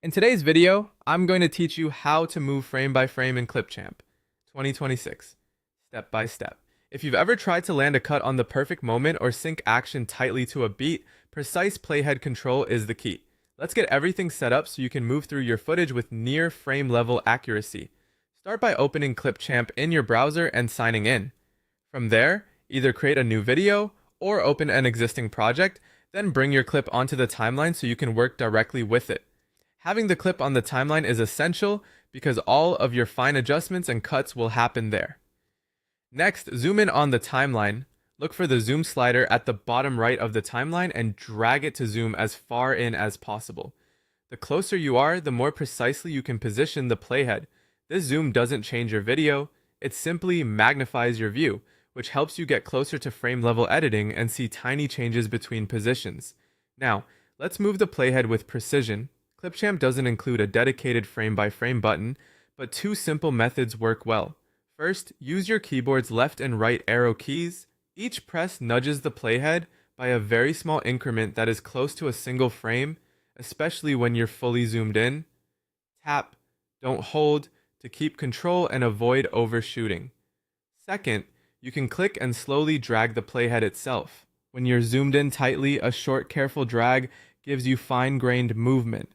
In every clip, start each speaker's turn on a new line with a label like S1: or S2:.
S1: In today's video, I'm going to teach you how to move frame by frame in ClipChamp 2026, step by step. If you've ever tried to land a cut on the perfect moment or sync action tightly to a beat, precise playhead control is the key. Let's get everything set up so you can move through your footage with near frame level accuracy. Start by opening ClipChamp in your browser and signing in. From there, either create a new video or open an existing project, then bring your clip onto the timeline so you can work directly with it. Having the clip on the timeline is essential because all of your fine adjustments and cuts will happen there. Next, zoom in on the timeline, look for the zoom slider at the bottom right of the timeline and drag it to zoom as far in as possible. The closer you are, the more precisely you can position the playhead. This zoom doesn't change your video, it simply magnifies your view, which helps you get closer to frame level editing and see tiny changes between positions. Now, let's move the playhead with precision. ClipChamp doesn't include a dedicated frame-by-frame button, but two simple methods work well. First, use your keyboard's left and right arrow keys. Each press nudges the playhead by a very small increment that is close to a single frame, especially when you're fully zoomed in. Tap, don't hold, to keep control and avoid overshooting. Second, you can click and slowly drag the playhead itself. When you're zoomed in tightly, a short, careful drag gives you fine-grained movement.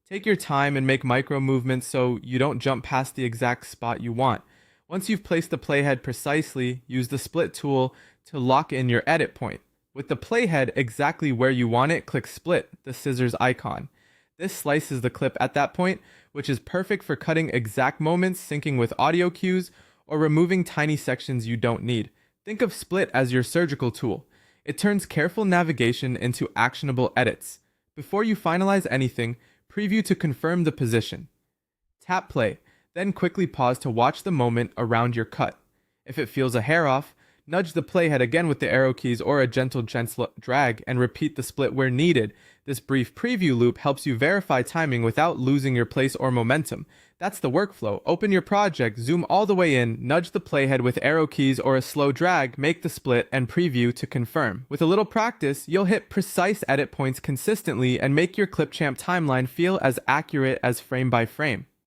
S1: Take your time and make micro movements so you don't jump past the exact spot you want. Once you've placed the playhead precisely, use the split tool to lock in your edit point. With the playhead exactly where you want it, click split, the scissors icon. This slices the clip at that point, which is perfect for cutting exact moments, syncing with audio cues, or removing tiny sections you don't need. Think of split as your surgical tool. It turns careful navigation into actionable edits. Before you finalize anything, preview to confirm the position. Tap play, then quickly pause to watch the moment around your cut. If it feels a hair off, nudge the playhead again with the arrow keys or a gentle drag and repeat the split where needed. This brief preview loop helps you verify timing without losing your place or momentum. That's the workflow. Open your project, zoom all the way in, nudge the playhead with arrow keys or a slow drag, make the split, and preview to confirm. With a little practice, you'll hit precise edit points consistently and make your ClipChamp timeline feel as accurate as frame by frame.